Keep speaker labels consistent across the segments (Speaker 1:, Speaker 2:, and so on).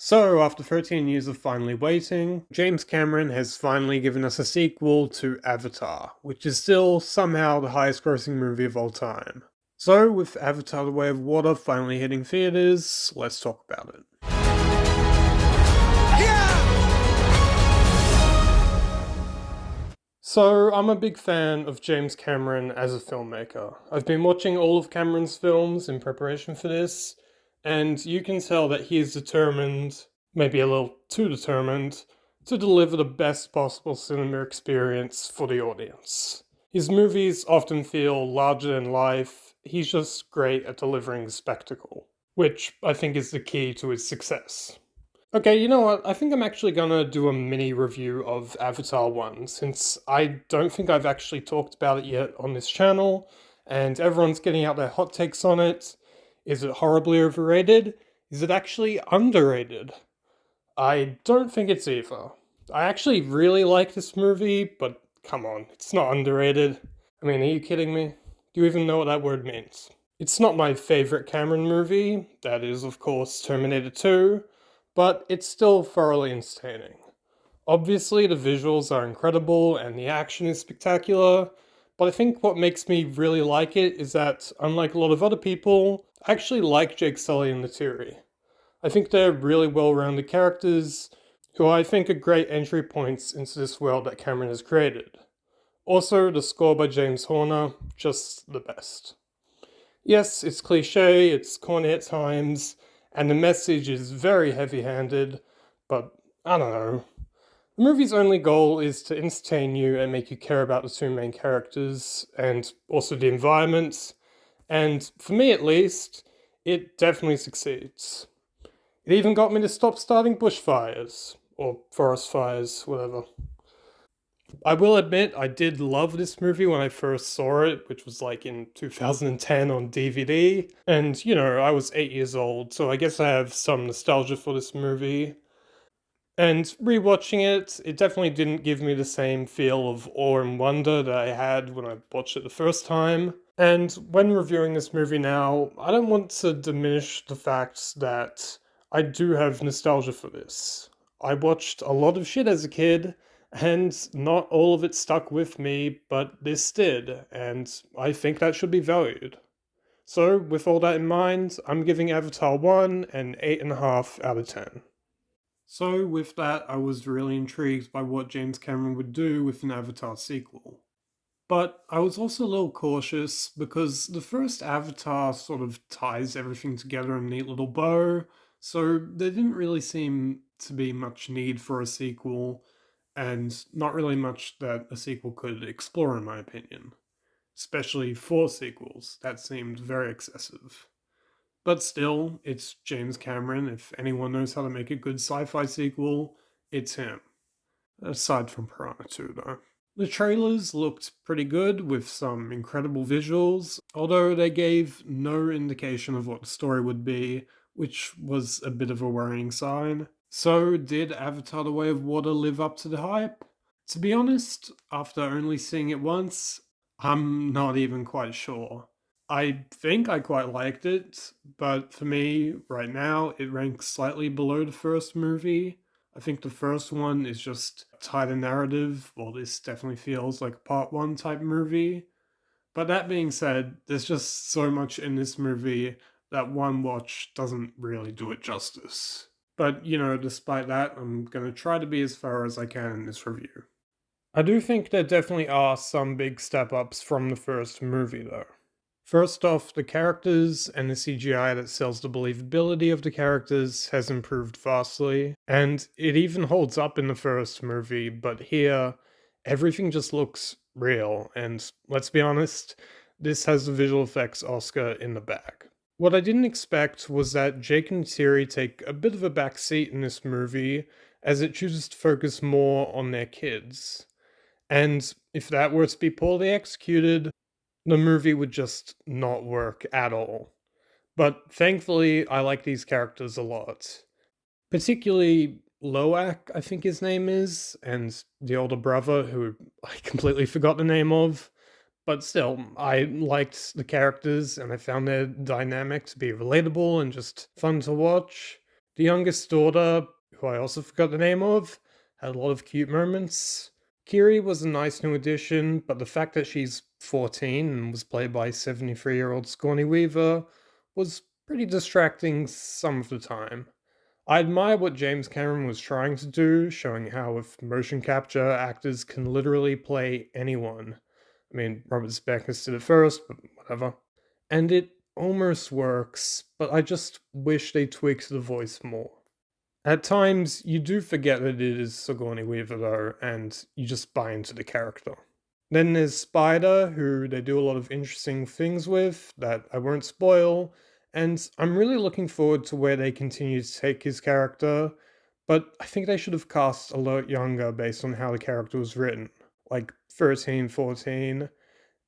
Speaker 1: So, after 13 years of finally waiting, James Cameron has finally given us a sequel to Avatar, which is still somehow the highest grossing movie of all time. So, with Avatar The Way of Water finally hitting theaters, let's talk about it. So, I'm a big fan of James Cameron as a filmmaker. I've been watching all of Cameron's films in preparation for this, and you can tell that he is determined, maybe a little too determined, to deliver the best possible cinema experience for the audience. His movies often feel larger than life, he's just great at delivering spectacle, which I think is the key to his success. Okay, you know what? I think I'm actually gonna do a mini review of Avatar 1, since I don't think I've actually talked about it yet on this channel, and everyone's getting out their hot takes on it. Is it horribly overrated? Is it actually underrated? I don't think it's either. I actually really like this movie, but come on, it's not underrated. I mean, are you kidding me? Do you even know what that word means? It's not my favorite Cameron movie, that is, of course, Terminator 2, but it's still thoroughly entertaining. Obviously, the visuals are incredible and the action is spectacular, but I think what makes me really like it is that, unlike a lot of other people, I actually like Jake Sully and Neytiri. I think they're really well-rounded characters, who I think are great entry points into this world that Cameron has created. Also, the score by James Horner, just the best. Yes, it's cliche, it's corny at times, and the message is very heavy handed, but I don't know. The movie's only goal is to entertain you and make you care about the two main characters, and also the environment, and for me at least, it definitely succeeds. It even got me to stop starting bushfires, or forest fires, whatever. I will admit, I did love this movie when I first saw it, which was like in 2010 on DVD. And, I was 8 years old, so I guess I have some nostalgia for this movie. And rewatching it, it definitely didn't give me the same feel of awe and wonder that I had when I watched it the first time. And when reviewing this movie now, I don't want to diminish the fact that I do have nostalgia for this. I watched a lot of shit as a kid, and not all of it stuck with me, but this did, and I think that should be valued. So, with all that in mind, I'm giving Avatar 1 an 8.5 out of 10. So, with that, I was really intrigued by what James Cameron would do with an Avatar sequel. But I was also a little cautious because the first Avatar sort of ties everything together in a neat little bow, so there didn't really seem to be much need for a sequel, and not really much that a sequel could explore, in my opinion. Especially four sequels, that seemed very excessive. But still, it's James Cameron. If anyone knows how to make a good sci fi sequel, it's him. Aside from Piranha 2, though. The trailers looked pretty good with some incredible visuals, although they gave no indication of what the story would be, which was a bit of a worrying sign. So, did Avatar The Way of Water live up to the hype? To be honest, after only seeing it once, I'm not even quite sure. I think I quite liked it, but for me, right now, it ranks slightly below the first movie. I think the first one is just tighter narrative, while this definitely feels like a part one type movie. But that being said, there's just so much in this movie that one watch doesn't really do it justice. But, despite that, I'm going to try to be as thorough as I can in this review. I do think there definitely are some big step ups from the first movie, though. First off, the characters and the CGI that sells the believability of the characters has improved vastly, and it even holds up in the first movie, but here, everything just looks real, and let's be honest, this has the visual effects Oscar in the bag. What I didn't expect was that Jake and Siri take a bit of a backseat in this movie, as it chooses to focus more on their kids. And if that were to be poorly executed, the movie would just not work at all. But thankfully, I like these characters a lot. Particularly Loak, I think his name is, and the older brother, who I completely forgot the name of. But still, I liked the characters and I found their dynamic to be relatable and just fun to watch. The youngest daughter, who I also forgot the name of, had a lot of cute moments. Kiri was a nice new addition, but the fact that she's 14 and was played by 73-year-old Sigourney Weaver was pretty distracting some of the time. I admire what James Cameron was trying to do, showing how with motion capture, actors can literally play anyone. I mean, Robert Zemeckis did it first, but whatever. And it almost works, but I just wish they tweaked the voice more. At times, you do forget that it is Sigourney Weaver though, and you just buy into the character. Then there's Spider, who they do a lot of interesting things with that I won't spoil, and I'm really looking forward to where they continue to take his character, but I think they should have cast a lot younger based on how the character was written, like 13, 14,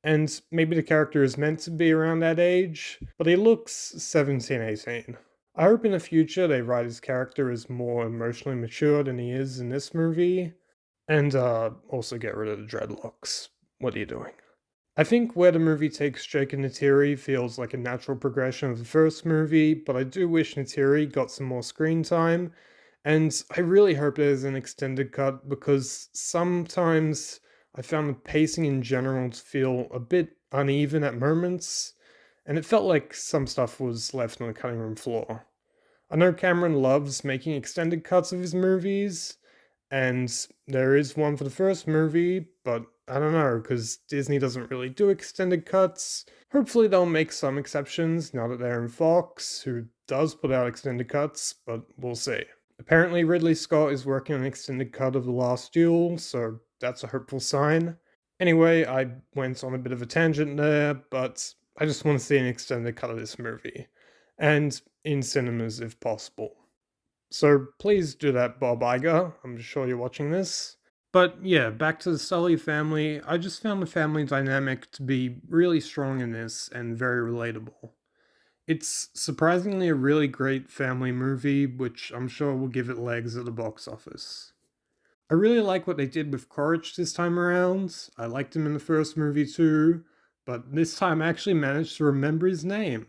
Speaker 1: and maybe the character is meant to be around that age, but he looks 17, 18. I hope in the future they write his character as more emotionally mature than he is in this movie, and also get rid of the dreadlocks. What are you doing? I think where the movie takes Jake and Neytiri feels like a natural progression of the first movie, but I do wish Neytiri got some more screen time, and I really hope there's an extended cut because sometimes I found the pacing in general to feel a bit uneven at moments, and it felt like some stuff was left on the cutting room floor. I know Cameron loves making extended cuts of his movies, and there is one for the first movie, but I don't know, because Disney doesn't really do extended cuts. Hopefully, they'll make some exceptions now that they're in Fox, who does put out extended cuts, but we'll see. Apparently, Ridley Scott is working on an extended cut of The Last Duel, so that's a hopeful sign. Anyway, I went on a bit of a tangent there, but I just want to see an extended cut of this movie. And in cinemas if possible. So please do that, Bob Iger. I'm sure you're watching this. But yeah, back to the Sully family. I just found the family dynamic to be really strong in this and very relatable. It's surprisingly a really great family movie, which I'm sure will give it legs at the box office. I really like what they did with Quaritch this time around. I liked him in the first movie too, but this time I actually managed to remember his name.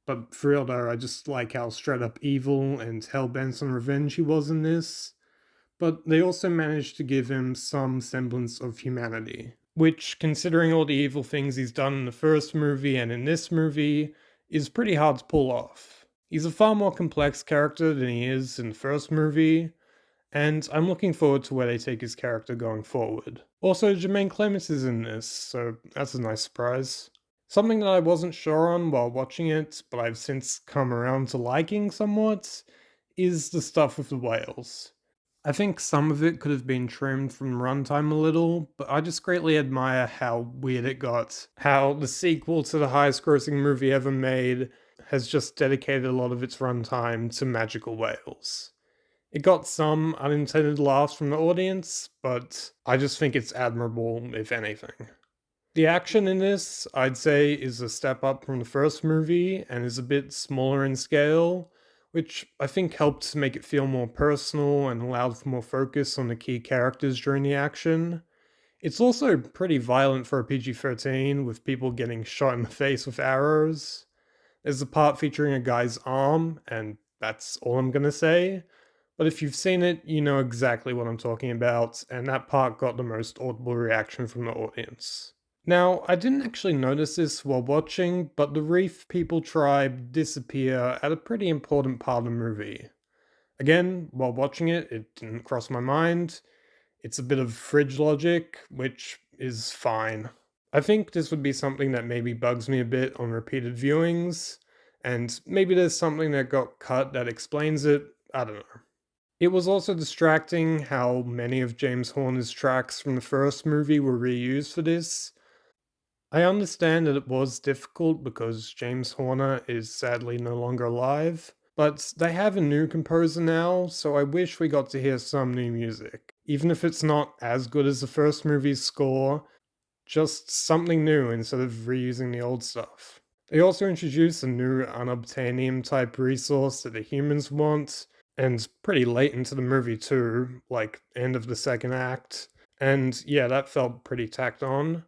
Speaker 1: But for real though, I just like how straight up evil and hell bent on revenge he was in this. But they also managed to give him some semblance of humanity. Which, considering all the evil things he's done in the first movie and in this movie, is pretty hard to pull off. He's a far more complex character than he is in the first movie, and I'm looking forward to where they take his character going forward. Also, Jermaine Clements is in this, so that's a nice surprise. Something that I wasn't sure on while watching it, but I've since come around to liking somewhat, is the stuff with the whales. I think some of it could have been trimmed from runtime a little, but I just greatly admire how weird it got. How the sequel to the highest grossing movie ever made has just dedicated a lot of its runtime to magical whales. It got some unintended laughs from the audience, but I just think it's admirable, if anything. The action in this, I'd say, is a step up from the first movie and is a bit smaller in scale, which I think helped to make it feel more personal and allowed for more focus on the key characters during the action. It's also pretty violent for a PG 13, with people getting shot in the face with arrows. There's a part featuring a guy's arm, and that's all I'm gonna say. But if you've seen it, you know exactly what I'm talking about, and that part got the most audible reaction from the audience. Now, I didn't actually notice this while watching, but the Reef People tribe disappear at a pretty important part of the movie. Again, while watching it, it didn't cross my mind. It's a bit of fridge logic, which is fine. I think this would be something that maybe bugs me a bit on repeated viewings, and maybe there's something that got cut that explains it. I don't know. It was also distracting how many of James Horner's tracks from the first movie were reused for this. I understand that it was difficult because James Horner is sadly no longer alive, but they have a new composer now, so I wish we got to hear some new music. Even if it's not as good as the first movie's score, just something new instead of reusing the old stuff. They also introduced a new unobtainium type resource that the humans want, and pretty late into the movie too, like end of the second act. And yeah, that felt pretty tacked on.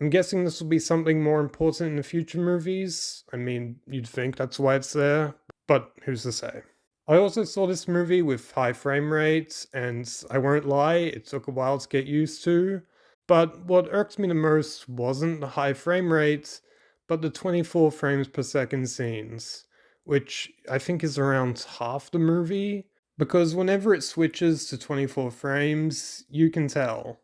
Speaker 1: I'm guessing this will be something more important in the future movies. I mean, you'd think that's why it's there, but who's to say? I also saw this movie with high frame rates, and I won't lie, it took a while to get used to. But what irked me the most wasn't the high frame rate, but the 24 frames per second scenes, which I think is around half the movie, because whenever it switches to 24 frames, you can tell.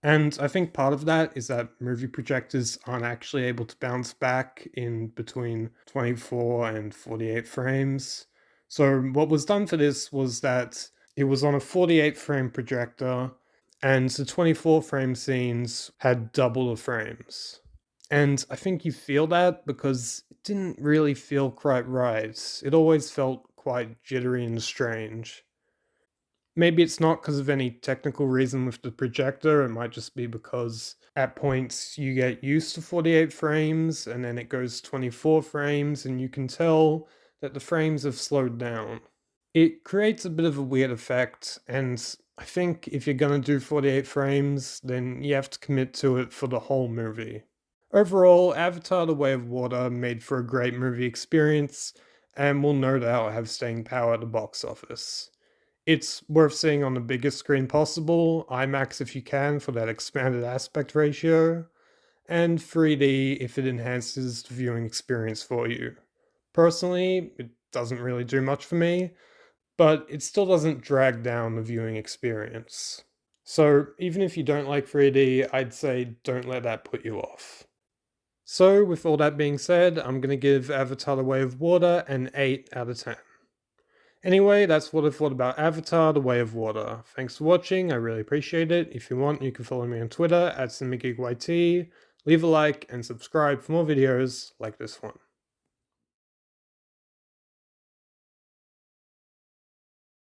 Speaker 1: And I think part of that is that movie projectors aren't actually able to bounce back in between 24 and 48 frames. So, what was done for this was that it was on a 48 frame projector, and the 24 frame scenes had double the frames. And I think you feel that because it didn't really feel quite right. It always felt quite jittery and strange. Maybe it's not because of any technical reason with the projector, it might just be because at points you get used to 48 frames and then it goes 24 frames and you can tell that the frames have slowed down. It creates a bit of a weird effect, and I think if you're gonna do 48 frames, then you have to commit to it for the whole movie. Overall, Avatar The Way of Water made for a great movie experience and will no doubt have staying power at the box office. It's worth seeing on the biggest screen possible, IMAX if you can for that expanded aspect ratio, and 3D if it enhances the viewing experience for you. Personally, it doesn't really do much for me, but it still doesn't drag down the viewing experience. So even if you don't like 3D, I'd say don't let that put you off. So with all that being said, I'm going to give Avatar The Way of Water an 8 out of 10. Anyway, that's what I thought about Avatar The Way of Water. Thanks for watching, I really appreciate it. If you want, you can follow me on Twitter at CinemaGeekYT, leave a like, and subscribe for more videos like this one.